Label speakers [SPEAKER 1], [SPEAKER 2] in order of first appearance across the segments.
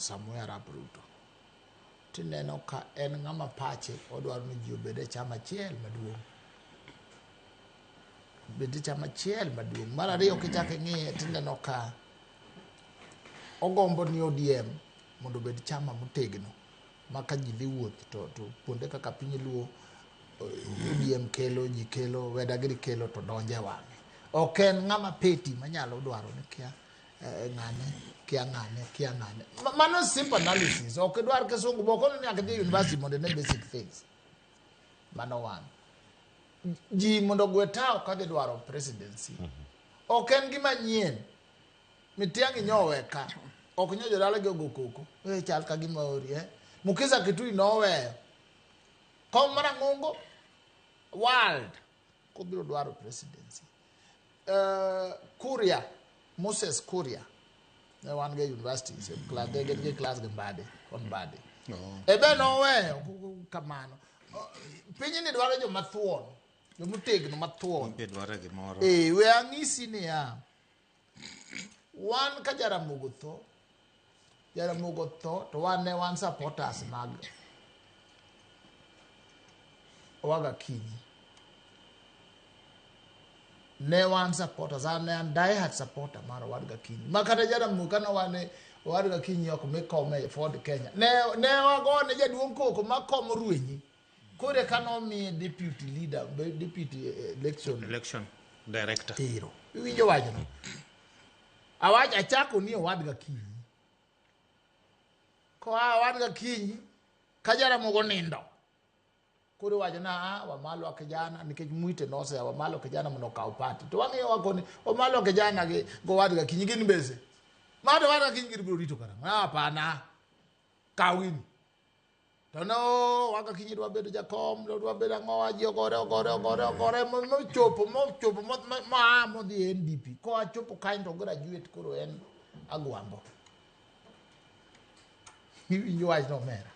[SPEAKER 1] Samuel Arap Ruto. Tineno ka en ng'ama pache odwaro ni ji obed e chama achiel maduong'. Bed e chama achiel maduong'. Mar ariyo kichako ing'iye tineno ka ogombo ni ODM mondo obed chama motegno ma ka ji dhi wuoth to kuonde kaka piny luo ODM kelo, ji kelo, Weda giri kelo to donje wang'e. Ok en ng'ama peti manyalo dwaro ni kia ng'ane. Mano simple analysis. Ok dwar kisungu boko ni nyaka dhi university mondo ne basic things. Mano one. Ji mondo gwe tao ka dwaro presidency. Ok en gima nyien. Mitiangi nyowe ka. Ok nyo jodala go koko. Chal ka gima ori Mukiza Kitui nowe. Kom mara ngongo world ko biro dwaro presidency. Kuria Moses Kuria ne wan ge university se class ge class ge bade on bade. Ebe nowe kamano. Pinyi ni dwaro jo mathuon. Jo mutegno mathuon.
[SPEAKER 2] Dwaro gimoro.
[SPEAKER 1] We ang'isi ni ya. Wan ka Jaramogo tho to wan ne wan supporters mag Waga Kinyi. Ne wan supporters, and die hard supporter mara Waga Kinyi. Makata Jaramogo kana wane Waga Kinyi yoko mekome Ford Kenya. Ne wago ne jaduong' koko makomo ruenyi. Kore kano mi deputy leader, deputy election
[SPEAKER 2] director.
[SPEAKER 1] Tiro. Winjo wacho no. Awach achako ni Waga Kinyi. Ko Waga Kinyi ka Jaramogo nindo. Kuri wajana wamalo wa kijana nikech muite nose ya wamalo wa kijana mnoka upati. To wangi wakoni wamalo wa kijana go Waga Kinyi gini beze. Mado Waga Kinyi giri burito karang. Hapana. Kawini. Tono Waga Kinyi dwa bedo jakom, dwa bedo ngowa ji ogore mochopo mo di NDP. Ko achopo kainto graduate kuro en agwambo. You guys no mera.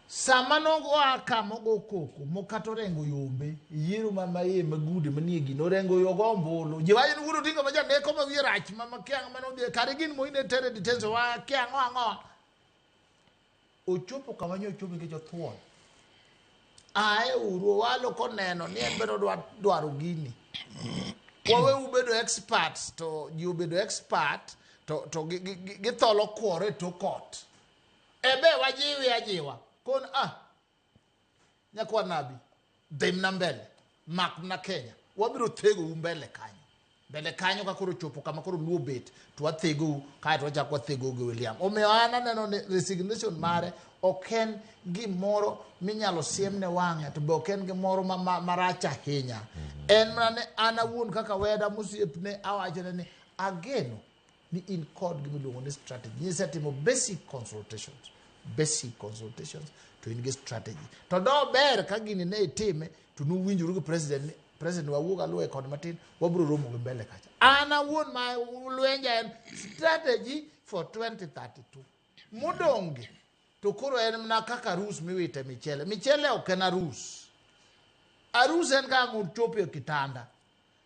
[SPEAKER 1] Sama nogo aka mogo koko mokato rengo yombe yiru mama ye magude maniegi no rengo yogo mbolo jiwaje nguru tinga maja ne koma wi rach mama kyang mano de karigin mo ine tere ditenso wa kyang ngo ochopo kamanyo ochopo ke jothuon ae uru walo koneno ni embero dwaro gini kowe ubedo experts to ji ubedo expert to githolo kwore to kot ebe wajiwa kon nyakwa nabi dem na mbele mak na Kenya wabiro tego mbele kanyo ka koro chopo kama koro luo bet to wathego ka to chakwa thego gi William omeana neno resignation mare oken gimoro minyalo siemne wang'e to be oken gimoro maracha hinya en mane anawuon kaka Weda musiepne awachone ni ageno ni in code gimiluongo ni strategy ni setimo basic consultations to in get strategy to do ber ka gini ne time to nu winjuru gi president wawuoga luwe kod matin wabro romo gi mbele kacha ana won ma lwenja en strategy for 2032 mudonge to koro en mna kaka rus miwite michele okena arus en ka ngur chope kitanda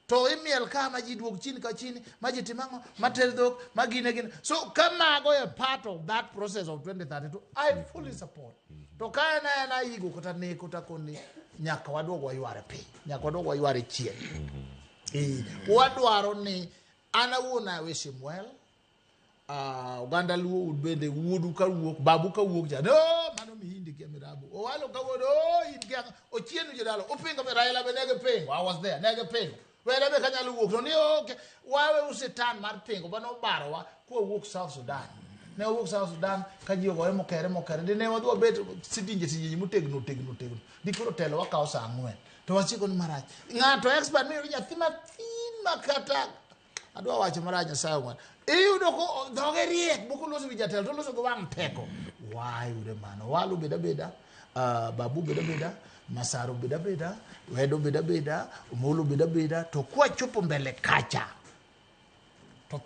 [SPEAKER 1] to imiel ka maji duok chini ka chini maji timango mater dhok magine so kama go a part of that process of 2032 I fully support to kana na igo kota ne kota koni nyaka waduogo yware piny nyaka waduogo yware chien wadwaro ni ana wona wish him well oganda luo bende wuodu ka wuok babu ka wuok ja no mano mi hindi ke mirabu o walo ka wodo hindi o chienu jodalo o pingo me Raila benege pingo I was there nege pingo Weda be kanyalo wuok to ni okay wawe usetan mar pingo bano baro wa ko wuok South Sudan ne wuok South Sudan ka ji ogore mokere ne wadwa bet sidinje mutegno dikoro telo wakaw sa ang'wen to wachiko ni marach ng'ato expert mi nyathi mathin makata adwa wacho marach Nyasaye ng'wen iyudo ko dhoge riek boko loso wi jatelo to loso go wang' teko why ure mano walu beda babu beda Masaro beda Wedo beda Omolo beda to kwa chopo mbele kacha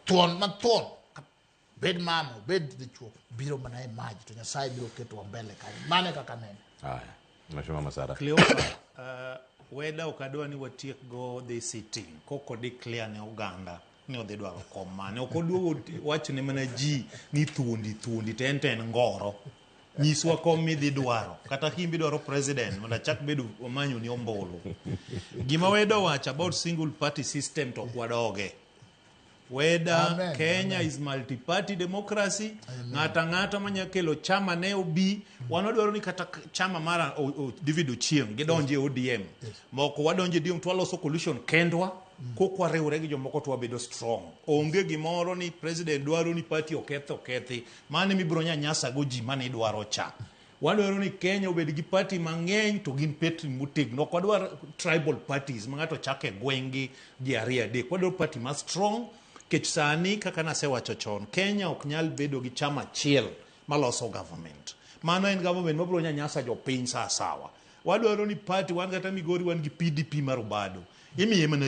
[SPEAKER 1] to mathuon bed mamo bed dichuo biro mana maji to Nyasaye biro keto mbele kacha mane kaka nene
[SPEAKER 3] haya mheshimiwa Masara
[SPEAKER 2] Weda ukadwa ni watiek go the sitting koko declare ne oganda ni odhi dwaro kom mane ok oduogo wachne mana ji ni thuondi to en ngoro nyiswa kom midhi dwaro kata kimbi dwaro president mondo achak bedo omanyo ni ombulu gima Weda wacho about single party system to kwadoge Weda Kenya is multi-party democracy ng'ata manya kelo chama ne obi wanodwaro ni kata chama mara David Ochieng gidonje ODM moko wadonje ODM to waloso coalition kendwa kokwa riwre gi jomoko to wabedo strong onge gimoro ni president dwaro ni party okethi mane mibro nyanyasa go ji mane dwaro cha wadwaro ni Kenya obed gi party mang'eny to gin party motegno ok wadwar tribal parties ma ng'ato chake gwengi ji ariyo adek wadwaro party ma strong kech sani kaka nasewacho chon Kenya ok nyal bedo gi chama achiel maloso government mano en government mabro nyanyasa jopiny sawa wadwaro ni party wan kata Migori wan gi PDP marubado imiye mana